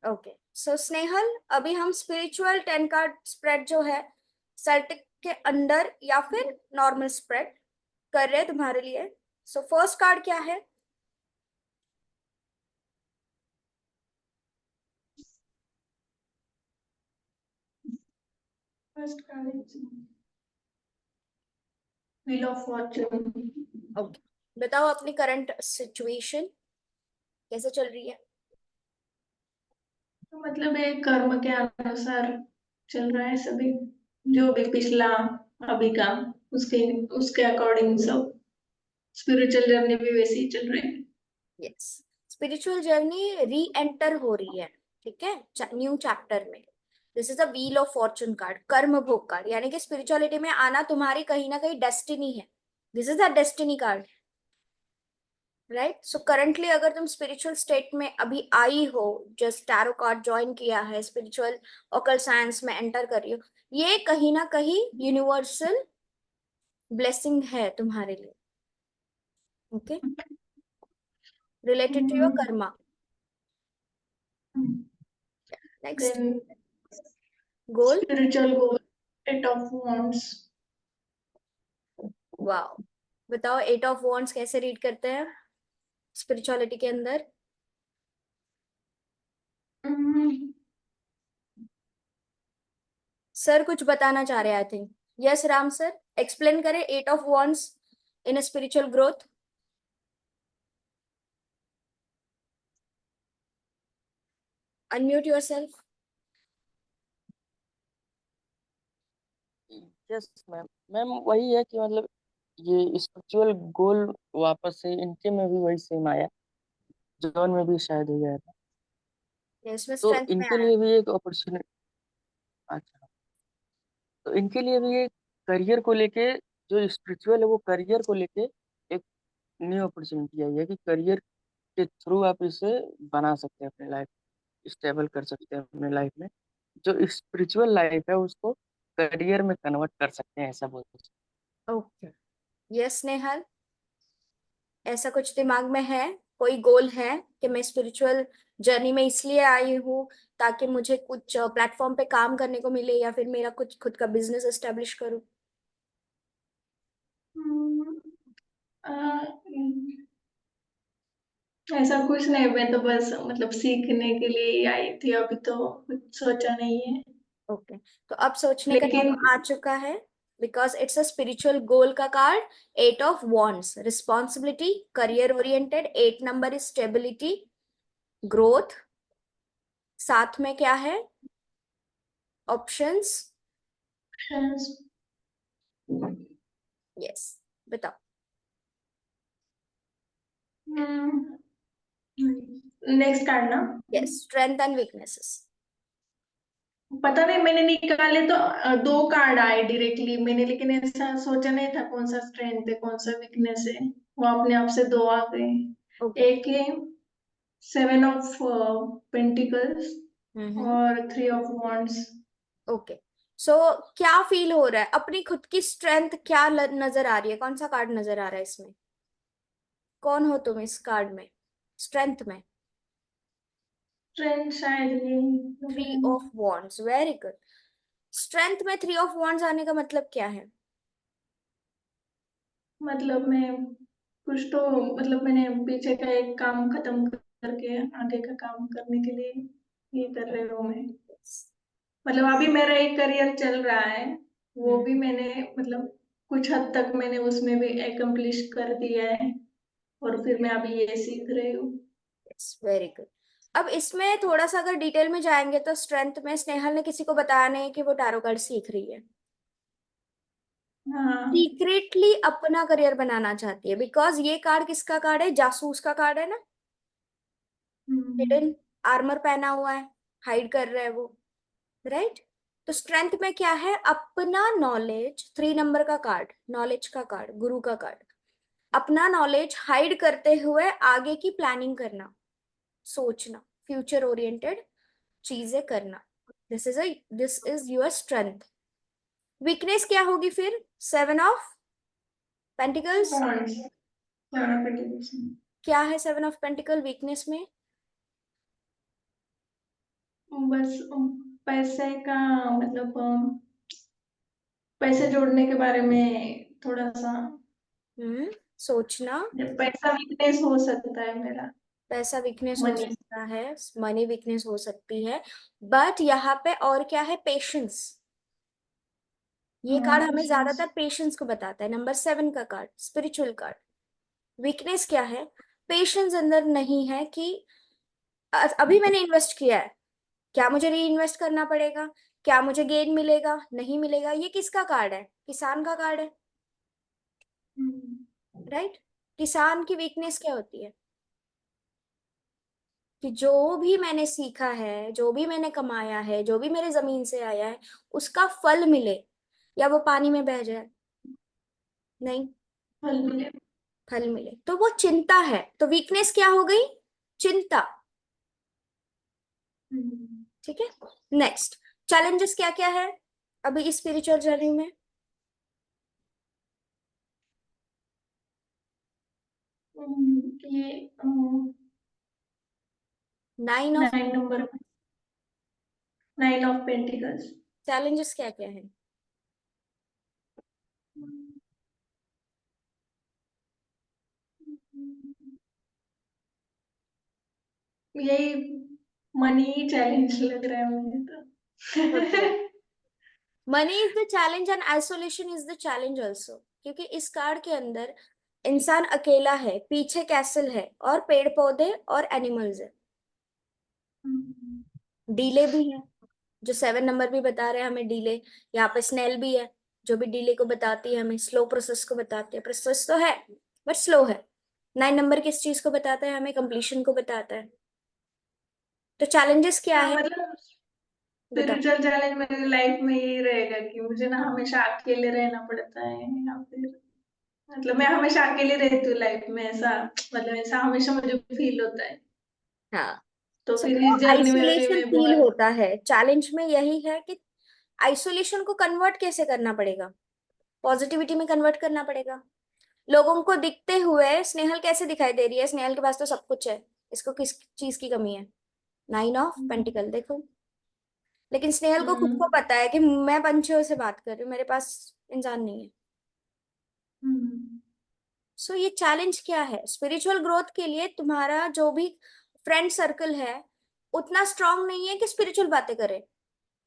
Okay, सो स्नेहल, अभी हम spiritual 10 card spread जो है सेल्टिक के अंडर या फिर नॉर्मल स्प्रेड कर रहे हैं तुम्हारे लिए। सो फर्स्ट कार्ड क्या है? First card wheel of Fortune. Okay, बताओ अपनी करंट सिचुएशन कैसे चल रही है। तो मतलब एक कर्म के अनुसार चल रहा है सभी, जो भी पिछला अभी का, उसके उसके अकॉर्डिंग सब स्पिरिचुअल जर्नी भी वैसे ही चल रही है। यस, स्पिरिचुअल जर्नी री एंटर हो रही है, ठीक है, न्यू चैप्टर में। This is a wheel of Fortune card, कर्म भोग कार्ड, यानी कि स्पिरिचुअलिटी में आना तुम्हारी कहीं ना कहीं डेस्टिनी है। This is a destiny card, right. So currently अगर तुम स्पिरिचुअल स्टेट में अभी आई हो, जस्ट टैरो कार्ड ज्वाइन किया है, स्पिरिचुअल ऑकल साइंस में एंटर कर रही हो, ये कहीं ना कहीं यूनिवर्सल ब्लेसिंग है तुम्हारे लिए, okay, related to your karma. Next, then goal. Spiritual goal, eight of wands। Wow, बताओ 8 ऑफ वॉन्ड्स कैसे रीड करते हैं स्पिरिचुअलिटी के अंदर। सर कुछ बताना चाह रहे हैं, I think. Yes Ram sir, explain करें 8 of wands in a spiritual growth. Unmute yourself. Yes ma'am. Ma'am वही है कि मतलब ये स्पिरिचुअल गोल वापस से इनके में भी वही सेम आया, जॉन में भी शायद हो गया था। इसमें तो स्ट्रेंथ में इनके आया। लिए भी एक अपॉर्चुनिटी। अच्छा, तो इनके लिए भी एक करियर को लेके, जो स्पिरिचुअल है वो करियर को लेके एक न्यू अपॉर्चुनिटी आई है कि करियर के थ्रू आप इसे बना सकते हैं, अपनी लाइफ स्टेबल कर सकते हैं अपने लाइफ में। जो स्पिरिचुअल लाइफ है उसको करियर में कन्वर्ट कर सकते हैं, ऐसा बोल सकते ओके, यस नेहल, ऐसा कुछ दिमाग में है, कोई गोल है कि मैं स्पिरिचुअल जर्नी में इसलिए आई हूँ ताकि मुझे कुछ प्लेटफॉर्म पे काम करने को मिले या फिर मेरा कुछ खुद का बिजनेस एस्टेब्लिश करूँ। ऐसा कुछ नहीं, मैं तो बस मतलब सीखने के लिए ही आई थी, अभी तो कुछ सोचा नहीं है। ओके, तो अब सोचने का लेकिन टाइम आ चुका है, बिकॉज इट्स अ स्पिरिचुअल गोल का card. 8 of wands, responsibility, career oriented. 8 number is stability, growth. साथ में क्या है? ऑप्शंस। यस, बताओ। नेक्स्ट कार्ड ना, यस, स्ट्रेंथ एंड वीकनेसेस। पता नहीं मैंने निकाले तो दो कार्ड आए डायरेक्टली मैंने, लेकिन ऐसा सोचा नहीं था कौन सा स्ट्रेंथ है कौन सा वीकनेस है, वो अपने आप से दो आ गए। ओके। एक है 7 ऑफ पेंटिकल्स हम्म। और 3 ऑफ wands। ओके, सो क्या फील हो रहा है, अपनी खुद की स्ट्रेंथ क्या नजर आ रही है, कौन सा कार्ड नजर आ रहा है इसमें? कौन हो तुम इस कार्ड में, स्ट्रेंथ में? स्ट्रेंथ शायद ये 3 of wands, very good. Strength में 3 ऑफ वॉन्ड्स आने का मतलब क्या है? मतलब मैं कुछ तो, मतलब मैंने पीछे का एक काम खत्म करके आगे का काम करने के लिए ये कर रही हूँ मैं। मतलब अभी मेरा एक करियर चल रहा है, वो भी हम्म। मैंने मतलब कुछ हद तक मैंने उसमें भी एकम्प्लिश कर दिया है, और फिर मैं अभी ये सीख रही हूँ। Yes, very good. अब इसमें थोड़ा सा अगर डिटेल में जाएंगे तो स्ट्रेंथ में स्नेहल ने किसी को बताया नहीं कि वो टैरो कार्ड सीख रही है, हाँ। सीक्रेटली अपना करियर बनाना चाहती है, बिकॉज ये कार्ड किसका कार्ड है? जासूस का कार्ड है ना। हम्म, हिडन आर्मर पहना हुआ है, हाइड कर रहा है वो, राइट। तो स्ट्रेंथ में क्या है? अपना नॉलेज, 3 नंबर का कार्ड, नॉलेज का कार्ड, गुरु का कार्ड। अपना नॉलेज हाइड करते हुए आगे की प्लानिंग करना, सोचना, फ्यूचर ओरिएंटेड चीजें करना। This is your strength. Weakness क्या होगी फिर? 7 ऑफ पेंटिकल्स। wands, हाँ, petty। क्या है 7 ऑफ पेंटिकल वीकनेस में? बस पैसे का मतलब पैसे जोड़ने के बारे में थोड़ा सा, सोचना। पैसा वीकनेस हो सकता है मेरा। पैसा वीकनेस हो मनी। सकता है, मनी वीकनेस हो सकती है, बट यहाँ पे और क्या है, पेशेंस। ये हाँ, कार्ड हमें पेशेंस। ज्यादातर पेशेंस को बताता है, नंबर 7 का कार्ड, स्पिरिचुअल कार्ड। वीकनेस क्या है, पेशेंस अंदर नहीं है कि अभी मैंने इन्वेस्ट किया है, क्या मुझे री इन्वेस्ट करना पड़ेगा, क्या मुझे गेन मिलेगा नहीं मिलेगा। ये किसका कार्ड है, किसान का कार्ड है, राइट। किसान की वीकनेस क्या होती है कि जो भी मैंने सीखा है, जो भी मैंने कमाया है, जो भी मेरे जमीन से आया है, उसका फल मिले या वो पानी में बह जाए, नहीं, फल मिले। फल मिले। तो वो चिंता है, तो वीकनेस क्या हो गई, चिंता। ठीक है, नेक्स्ट, चैलेंजेस क्या क्या है अभी इस स्पिरिचुअल जर्नी में। ये 9 of 9 number, 9 of pentacles. Challenges क्या क्या है। यही मनी चैलेंज लग रहा है मुझे तो। Money is the challenge and isolation is the challenge also, क्योंकि इस कार्ड के अंदर इंसान अकेला है, पीछे कैसल है और पेड़ पौधे और एनिमल्स है, डीले भी है, जो 7 नंबर भी बता रहे हैं हमें डीले। यहाँ पे स्नेल भी है, जो भी डीले को बताती है, हमें स्लो प्रोसेस को बताती है। प्रोसेस तो है बट स्लो है। 9 नंबर किस चीज को बताता है, हमें कंप्लीशन को बताता है। तो चैलेंजेस क्या हाँ है, मतलब बताओ। स्पिरिचुअल चैलेंज मेरी लाइफ में यही रहेगा कि मुझे ना हमेशा अकेले रहना पड़ता है, या फिर मतलब मैं हमेशा अकेले रहती हूँ लाइफ में, ऐसा मतलब ऐसा हमेशा मुझे फील होता है। हाँ, तो सो फिर वो इस जर्नी में भी आइसोलेशन मैं फील बहुत। होता है। चैलेंज में यही है कि आइसोलेशन को कन्वर्ट कैसे करना पड़ेगा, पॉजिटिविटी में कन्वर्ट करना पड़ेगा। लोगों को दिखते हुए स्नेहल कैसे दिखाई दे रही है, स्नेहल के पास तो सब कुछ है, इसको किस चीज की कमी है, 9 ऑफ पेंटिकल देखो। लेकिन स्नेहल को खुद को हम्म। पता है कि मैं पंछियों से बात कर रही हूँ, मेरे पास इंसान नहीं है। हम्म। सो ये चैलेंज क्या है, स्पिरिचुअल ग्रोथ के लिए तुम्हारा जो भी फ्रेंड सर्कल है उतना स्ट्रांग नहीं है कि स्पिरिचुअल बातें करे,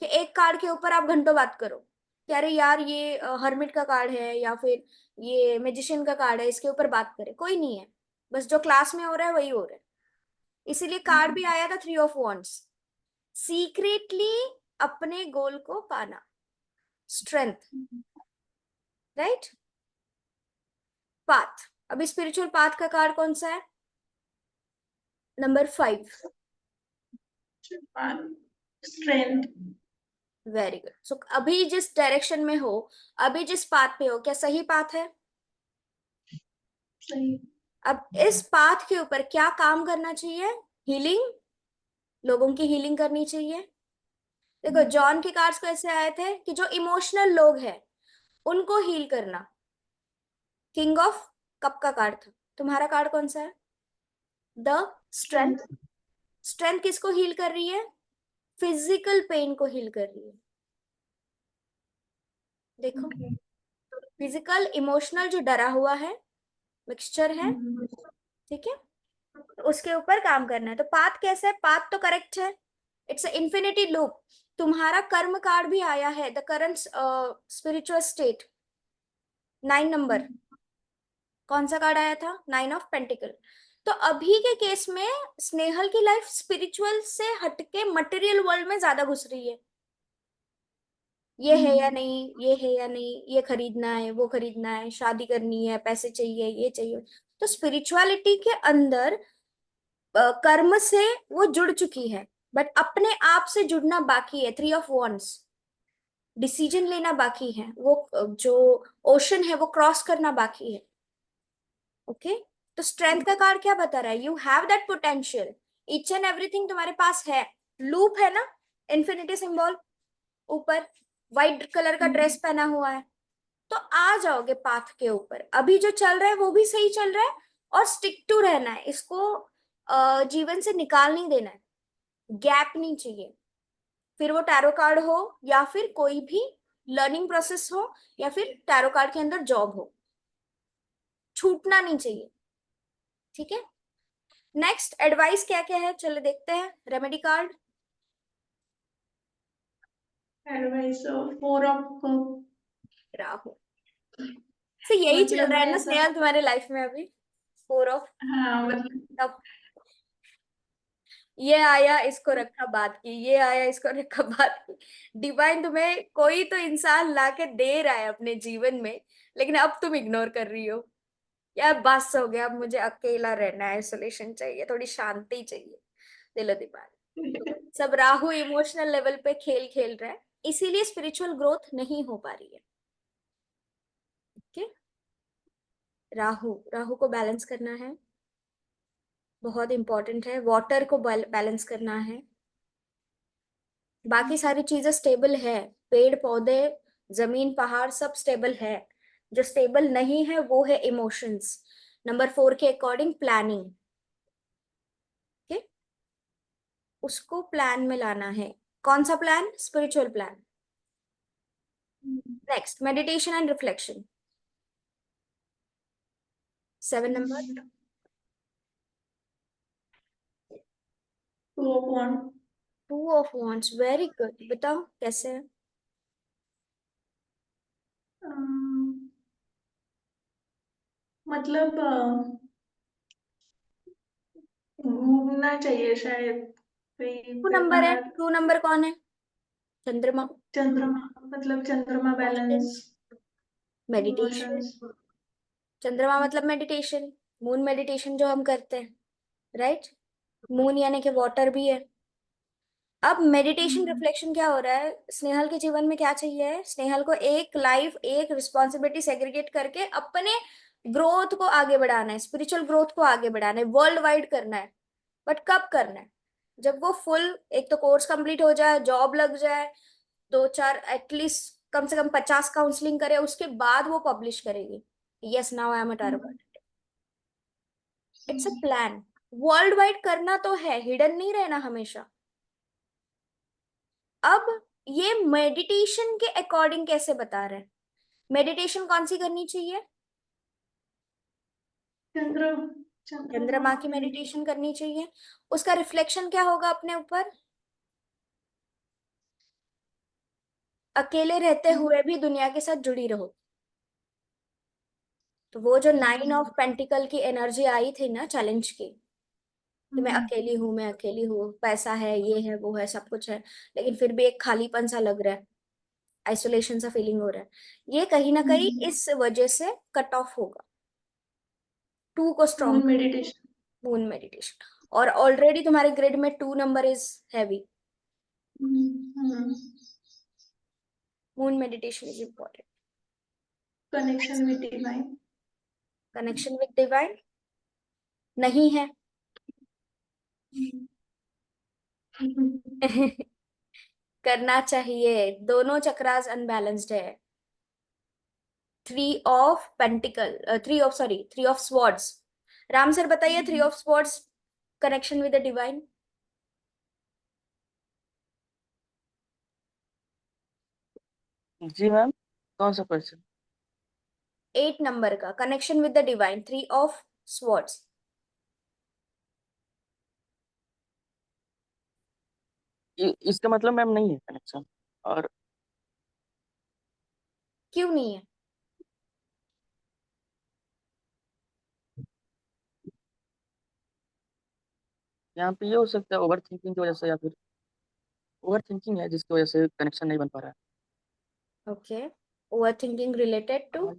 कि एक कार्ड के ऊपर आप घंटों बात करो कि अरे यार ये हर्मिट का कार्ड है या फिर ये मैजिशियन का कार्ड है, इसके ऊपर बात करे, कोई नहीं है। बस जो क्लास में हो रहा है वही हो रहा है। इसीलिए कार्ड भी आया था 3 ऑफ वॉन्ड्स, सीक्रेटली अपने गोल को पाना, स्ट्रेंथ, राइट। पाथ, अभी स्पिरिचुअल पाथ का कार्ड कौन सा है, number 5। Strength. Very good. So अभी जिस डायरेक्शन में हो, अभी जिस पाथ पे हो, क्या सही पाथ है। सही। अब इस पाथ के ऊपर क्या काम करना चाहिए, हीलिंग, लोगों की हीलिंग करनी चाहिए। देखो जॉन के कार्ड्स कैसे आए थे कि जो इमोशनल लोग हैं उनको हील करना। किंग ऑफ कप का कार्ड था, तुम्हारा कार्ड कौन सा है, द स्ट्रेंथ। स्ट्रेंथ किसको हील कर रही है, फिजिकल पेन को हील कर रही है। देखो, फिजिकल इमोशनल जो डरा हुआ है, मिक्सचर है, ठीक है, तो उसके ऊपर काम करना है। तो पाथ कैसा है, पाथ तो करेक्ट है, इट्स इन्फिनिटी लूप। तुम्हारा कर्म कार्ड भी आया है, the current spiritual state, 9 number, कौन सा कार्ड आया था, 9 ऑफ पेंटिकल। तो अभी के केस में स्नेहल की लाइफ स्पिरिचुअल से हटके मटेरियल वर्ल्ड में ज्यादा घुस रही है। ये है या नहीं, ये है या नहीं, ये खरीदना है, वो खरीदना है, शादी करनी है, पैसे चाहिए, ये चाहिए। तो स्पिरिचुअलिटी के अंदर कर्म से वो जुड़ चुकी है, बट अपने आप से जुड़ना बाकी है, 3 ऑफ वॉन्ड्स, डिसीजन लेना बाकी है, वो जो ओशन है वो क्रॉस करना बाकी है। ओके, तो स्ट्रेंथ का कार्ड क्या बता रहा है, you have that potential, each and everything तुम्हारे पास है। लूप है ना, इन्फिनिटी सिंबल ऊपर, व्हाइट कलर का ड्रेस पहना हुआ है, तो आ जाओगे पाथ के ऊपर। अभी जो चल रहा है वो भी सही चल रहा है, और स्टिक टू रहना है इसको, जीवन से निकाल नहीं देना है, गैप नहीं चाहिए। फिर वो टैरो कार्ड हो या फिर कोई भी लर्निंग प्रोसेस हो या फिर टैरो कार्ड के अंदर जॉब हो, छूटना नहीं चाहिए। ठीक है, नेक्स्ट एडवाइस क्या क्या है, चलो देखते हैं। Remedy card, advice 4 of Rahu से यही चल मतलब रहा है मैं ना ऐसा, स्नेहल तुम्हारे लाइफ में अभी, 4 ऑफ हाँ मतलब कप। ये आया इसको रखा बात की, ये आया इसको रखा बात की। डिवाइन तुम्हें कोई तो इंसान लाके दे रहा है अपने जीवन में, लेकिन अब तुम इग्नोर कर रही हो। यार बस हो गया, अब मुझे अकेला रहना है, आइसोलेशन चाहिए, थोड़ी शांति चाहिए, दिलो दिमाग। सब राहु इमोशनल लेवल पे खेल खेल रहा है, इसीलिए स्पिरिचुअल ग्रोथ नहीं हो पा रही है। ओके, राहु राहु को बैलेंस करना है, बहुत इंपॉर्टेंट है। वाटर को बैलेंस करना है। बाकी सारी चीजें स्टेबल है, पेड़ पौधे जमीन पहाड़ सब स्टेबल है। जो स्टेबल नहीं है वो है इमोशंस। नंबर 4 के अकॉर्डिंग प्लानिंग, ओके, उसको प्लान में लाना है। कौन सा plan? Spiritual plan. Next meditation and reflection, 7 number. 2 of 1। 2 of wands, very good, बताओ कैसे है? मतलब घूमना चाहिए शायद कहीं टू पे नंबर है, बाहर। 2 नंबर कौन है? चंद्रमा। चंद्रमा, मतलब चंद्रमा इमोशन, बैलेंस, मेडिटेशन। इमोशंस। चंद्रमा मतलब मेडिटेशन, मून मेडिटेशन जो हम करते हैं, राइट। मून यानी कि वाटर भी है। अब मेडिटेशन रिफ्लेक्शन क्या हो रहा है स्नेहल के जीवन में, क्या चाहिए स्नेहल को? एक लाइफ, एक रिस्पॉन्सिबिलिटी सेग्रीगेट करके अपने ग्रोथ को आगे बढ़ाना है, स्पिरिचुअल ग्रोथ को आगे बढ़ाना है, वर्ल्ड वाइड करना है। बट कब करना है? जब वो फुल एक तो कोर्स कंप्लीट हो जाए, जॉब लग जाए, 2 4 एटलीस्ट कम से कम 50 काउंसलिंग करे, उसके बाद वो पब्लिश करेगी yes now I am a target. It's a plan, world wide करना तो है, हिडन नहीं रहना हमेशा। अब ये मेडिटेशन के अकॉर्डिंग कैसे बता रहे हैं? मेडिटेशन कौन सी करनी चाहिए? चंद्र चंद्रमा चंद्रमा की में। मेडिटेशन करनी चाहिए। उसका रिफ्लेक्शन क्या होगा अपने ऊपर? अकेले रहते हुए भी दुनिया के साथ जुड़ी रहो। तो वो जो 9 ऑफ पेंटिकल की एनर्जी आई थी ना चैलेंज की, कि मैं अकेली हूँ, पैसा है, ये है, वो है, सब कुछ है, लेकिन फिर भी एक खालीपन सा लग रहा है, आइसोलेशन सा फीलिंग हो रहा है, ये कहीं ना कहीं इस वजह से कट ऑफ होगा। 2 को strong, moon meditation. Moon meditation. और ऑलरेडी तुम्हारे ग्रिड में 2 number is heavy, moon meditation is important. Connection with divine. Connection with divine नहीं है। करना चाहिए, दोनों चक्रास अनबैलेंस्ड है। 3 of pentacle, 3 of, sorry, 3 of swords. Ram sir बताइए, 3 of swords connection with the divine. जी मैम, कौन सा क्वेश्चन? 8 नंबर का connection with the divine, 3 of swords. इसका मतलब मैम नहीं है कनेक्शन। और क्यों नहीं है? यहाँ पे ये हो सकता है ओवर थिंकिंग की वजह से, या फिर ओवर थिंकिंग है जिसकी वजह से कनेक्शन नहीं बन पा रहा okay, over thinking related to? है।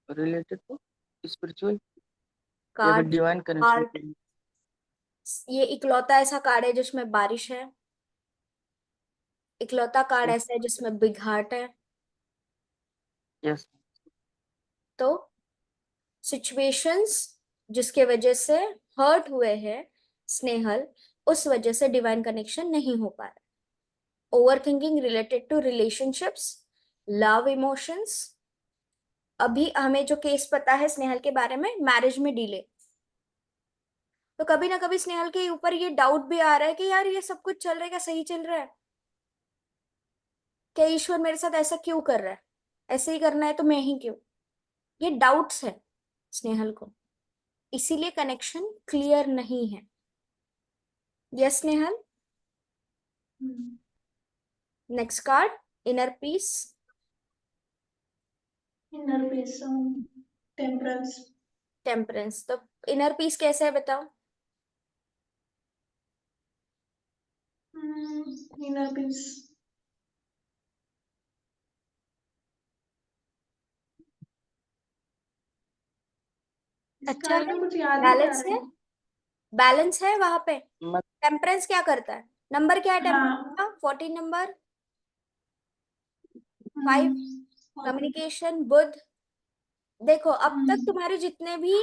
रिलेटेड टू स्पिरिचुअल या फिर कार्ड, डिवाइन कनेक्शन हार्ट। के ये इकलौता ऐसा कार्ड है जिसमें बारिश है, इकलौता कार्ड लिए। ऐसा है जिसमें बिग हार्ट है। यस। तो सिचुएशंस जिसके वजह से हर्ट हुए हैं स्नेहल, उस वजह से डिवाइन कनेक्शन नहीं हो पा रहा। Over thinking related to relationships, love, emotions. अभी हमें जो केस पता है स्नेहल के बारे में, मैरिज में डिले, तो कभी ना कभी स्नेहल के ऊपर ये डाउट भी आ रहा है कि यार ये सब कुछ चल रहा है, क्या सही चल रहा है, क्या ईश्वर मेरे साथ ऐसा क्यों कर रहा है, ऐसे ही करना है तो मैं ही क्यों। ये डाउट्स है स्नेहल को, इसीलिए कनेक्शन क्लियर नहीं है। Yes Snehal. Hmm, next card, inner peace. Inner peace, temperance. Temperance, तो इनर पीस कैसे है बताओ। इनर पीस इसका अच्छा आगे है, कुछ याद ही नहीं आ बैलेंस रहा है, है। बैलेंस है वहां पे। मत टेम्परेंस क्या करता है, नंबर क्या है टेम्परेंस हाँ। का, 14 नंबर। फाइव, हम्म, और- कम्युनिकेशन, बुद्ध। देखो अब तक हम्म, तुम्हारे जितने भी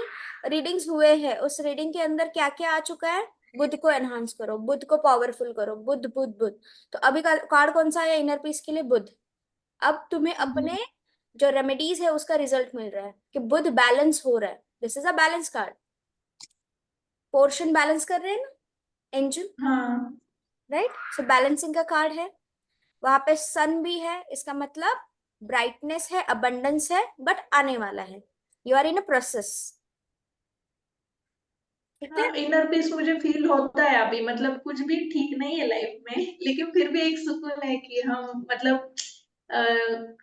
रीडिंग्स हुए हैं उस रीडिंग के अंदर क्या क्या आ चुका है, बुद्ध को एनहांस करो, बुद्ध को पावरफुल करो, बुद्ध बुद्ध बुद्ध। तो अभी कार्ड कौन सा है इनर पीस के लिए, बुद्ध। अब तुम्हें अपने जो रेमेडीज है उसका रिजल्ट मिल रहा है कि बुद्ध बैलेंस हो रहा है, this is a balance card. Portion balance कर रहे हैं ना एंजल, हाँ। राइट, सो बैलेंसिंग का कार्ड है। वहां पे सन भी है, इसका मतलब ब्राइटनेस है, अबंडेंस है, बट आने वाला है, you are in a process. ठीक है। हाँ, इनर पीस मुझे फील होता है अभी, मतलब कुछ भी ठीक नहीं है लाइफ में, लेकिन फिर भी एक सुकून है कि हम मतलब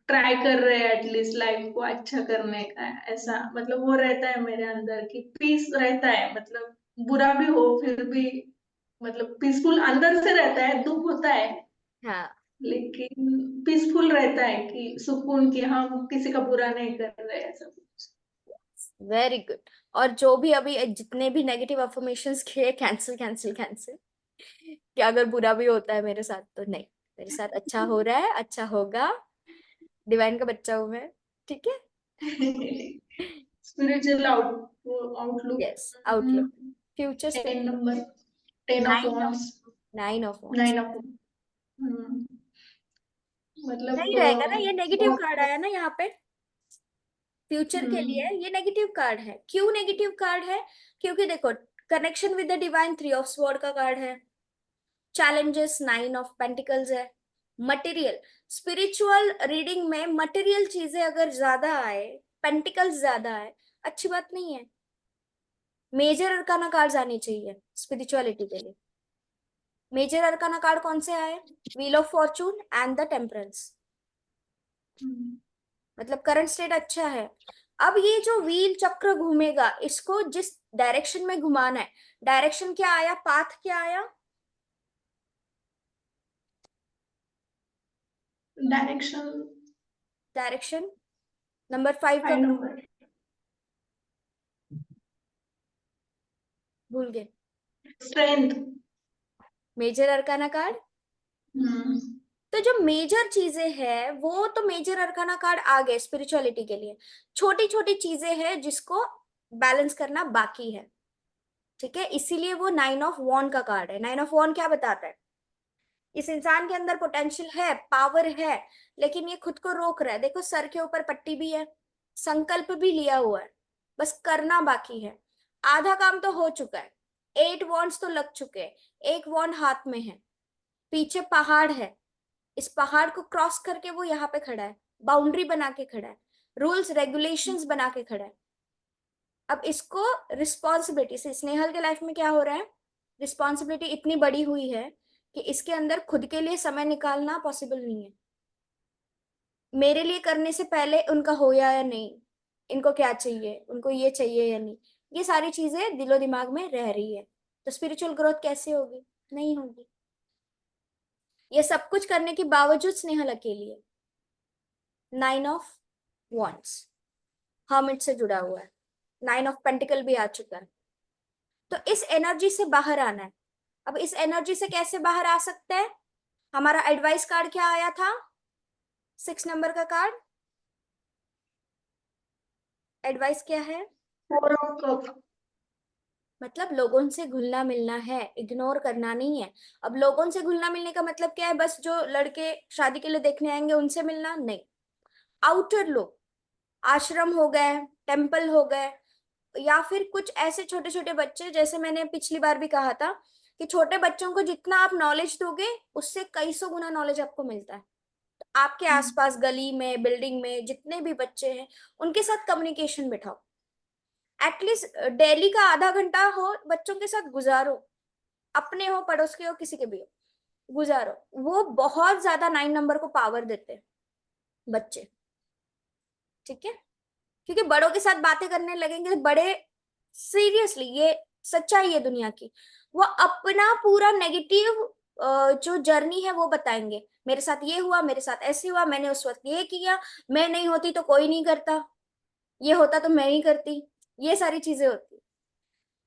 ट्राई कर रहे हैं एटलीस्ट लाइफ को अच्छा करने का। ऐसा मतलब वो रहता है मेरे अंदर कि पीस रहता है, मतलब बुरा भी हो फिर भी मतलब पीसफुल अंदर से रहता है, दुख होता है हाँ, लेकिन पीसफुल रहता है कि सुकून कि हम किसी का बुरा नहीं कर रहे हैं, ऐसा कुछ। Very good. और जो भी अभी जितने भी नेगेटिव अफर्मेशंस किए, कैंसिल कैंसिल कैंसिल, कि अगर बुरा भी होता है मेरे साथ तो नहीं, मेरे साथ अच्छा हो रहा है, अच्छा होगा, डिवाइन का बच्चा हूं मैं। ठीक है। Spiritual outlook. Yes, outlook, future 10 spiritual. Number, 10 of 9 of wands. 9 of wands. 9 of, मतलब नहीं रहेगा ना, ये नेगेटिव बहुत। कार्ड आया ना यहाँ पे, फ्यूचर के लिए हम्म, ये नेगेटिव कार्ड है। क्यों नेगेटिव कार्ड है, क्योंकि देखो connection with the divine 3 of sword का कार्ड है, चैलेंजेस 9 ऑफ पेंटिकल्स है, मटेरियल, स्पिरिचुअल रीडिंग में मटेरियल चीजें अगर ज्यादा आए, पेंटिकल्स ज्यादा आए, अच्छी बात नहीं है। मेजर अरकाना कार्ड्स आने चाहिए स्पिरिचुअलिटी के लिए। मेजर अरकाना कार्ड कौन से आए, wheel of fortune and the temperance. Hmm, मतलब करंट स्टेट अच्छा है। अब ये जो व्हील चक्र घूमेगा, इसको जिस डायरेक्शन में घुमाना है, डायरेक्शन क्या आया, पाथ क्या आया, डायरेक्शन। डायरेक्शन नंबर 5 का 5 नंबर, भूल गए। Strength. Major arcana card. Hmm, तो जो मेजर चीजें हैं वो तो मेजर अरकाना कार्ड आ गए स्पिरिचुअलिटी के लिए, छोटी छोटी चीजें हैं जिसको बैलेंस करना बाकी है। ठीक है, इसीलिए वो 9 ऑफ वॉन्ड का कार्ड है। 9 ऑफ वॉन्ड क्या बताता है, इस इंसान के अंदर पोटेंशियल है, पावर है, लेकिन ये खुद को रोक रहा है। देखो सर के ऊपर पट्टी भी है, संकल्प भी लिया हुआ है, बस करना बाकी है। आधा काम तो हो चुका है, 8 वॉन्ड्स तो लग चुके हैं, एक वॉन्ड हाथ में है, पीछे पहाड़ है, इस पहाड़ को क्रॉस करके वो यहाँ पे खड़ा है, बाउंड्री बना के खड़ा है, रूल्स रेगुलेशंस बना के खड़ा है। अब इसको रिस्पॉन्सिबिलिटी से, स्नेहल के लाइफ में क्या हो रहा है, रिस्पॉन्सिबिलिटी इतनी बड़ी हुई है कि इसके अंदर खुद के लिए समय निकालना पॉसिबल नहीं है। मेरे लिए करने से पहले उनका हो या नहीं, इनको क्या चाहिए, उनको ये चाहिए या नहीं, ये सारी चीजें दिलो दिमाग में रह रही है। तो स्पिरिचुअल ग्रोथ कैसे होगी, नहीं होगी। ये सब कुछ करने के बावजूद स्नेहल अकेली है। 9 ऑफ वॉन्ड्स हर्मिट से जुड़ा हुआ है, 9 ऑफ पेंटिकल भी आ चुका है। तो इस एनर्जी से बाहर आना है। अब इस एनर्जी से कैसे बाहर आ सकते हैं, हमारा एडवाइस कार्ड क्या आया था, 6 नंबर का कार्ड। एडवाइस क्या है, 4 ऑफ कप। मतलब लोगों से घुलना मिलना है, इग्नोर करना नहीं है। अब लोगों से घुलना मिलने का मतलब क्या है, बस जो लड़के शादी के लिए देखने आएंगे उनसे मिलना नहीं, आउटर लोग, आश्रम हो गए, टेम्पल हो गए, या फिर कुछ ऐसे छोटे छोटे बच्चे, जैसे मैंने पिछली बार भी कहा था कि छोटे बच्चों को जितना आप नॉलेज दोगे उससे कई सौ गुना नॉलेज आपको मिलता है। तो आपके आसपास गली में, बिल्डिंग में जितने भी बच्चे हैं उनके साथ कम्युनिकेशन बिठाओ। एटलीस्ट डेली का आधा घंटा हो बच्चों के साथ गुजारो, अपने हो, पड़ोस के हो, किसी के भी हो, गुजारो। वो बहुत ज्यादा 9 नंबर को पावर देते हैं बच्चे, ठीक है? क्योंकि बड़ों के साथ बातें करने लगेंगे बड़े, सीरियसली ये सच्चाई है दुनिया की, वो अपना पूरा नेगेटिव जो जर्नी है वो बताएंगे। मेरे साथ ये हुआ, मेरे साथ ऐसे हुआ, मैंने उस वक्त ये किया, मैं नहीं होती तो कोई नहीं करता, ये होता तो मैं ही करती, ये सारी चीजें होती।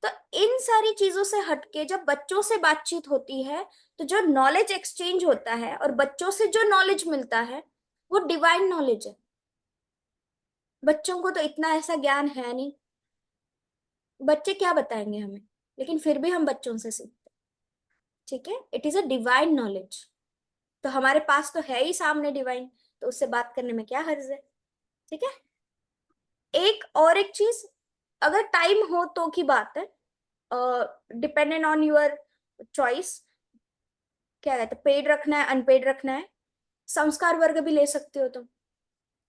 तो इन सारी चीजों से हटके जब बच्चों से बातचीत होती है तो जो नॉलेज एक्सचेंज होता है और बच्चों से जो नॉलेज मिलता है वो डिवाइन नॉलेज है। बच्चों को तो इतना ऐसा ज्ञान है नहीं, बच्चे क्या बताएंगे हमें, लेकिन फिर भी हम बच्चों से सीखते हैं, ठीक है? It is a divine knowledge. तो हमारे पास तो है ही सामने डिवाइन, तो उससे बात करने में क्या हर्ज है, ठीक है? एक चीज, अगर टाइम हो तो की बात है, डिपेंडेंट ऑन योर चॉइस, क्या कहते हैं, पेड रखना है, अनपेड रखना है, संस्कार वर्ग भी ले सकते हो तुम।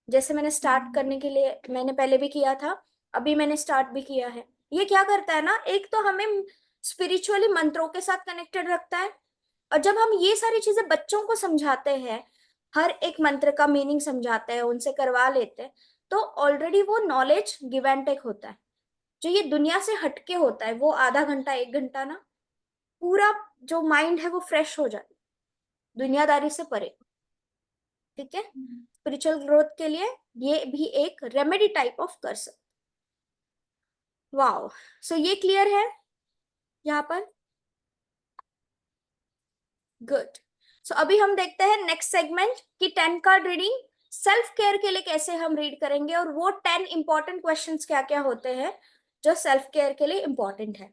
जैसे मैंने स्टार्ट करने के लिए, मैंने पहले भी किया था, अभी मैंने स्टार्ट भी किया है। ये क्या करता है ना, एक तो हमें स्पिरिचुअली मंत्रों के साथ कनेक्टेड रखता है, और जब हम ये सारी चीजें बच्चों को समझाते हैं, हर एक मंत्र का मीनिंग समझाते हैं, उनसे करवा लेते हैं, तो ऑलरेडी वो नॉलेज गिव एंड टेक होता है। जो ये दुनिया से हटके होता है वो आधा घंटा, 1 घंटा ना, पूरा जो माइंड है वो फ्रेश हो जाए, दुनियादारी से परे, ठीक है? स्पिरिचुअल ग्रोथ के लिए ये भी एक रेमेडी टाइप ऑफ कर सकते। वाओ, सो ये क्लियर है यहाँ पर? गुड। सो अभी हम देखते हैं नेक्स्ट सेगमेंट की 10 कार्ड रीडिंग सेल्फ केयर के लिए कैसे हम रीड करेंगे, और वो 10 इंपॉर्टेंट क्वेश्चंस क्या क्या होते हैं जो सेल्फ केयर के लिए इंपॉर्टेंट है।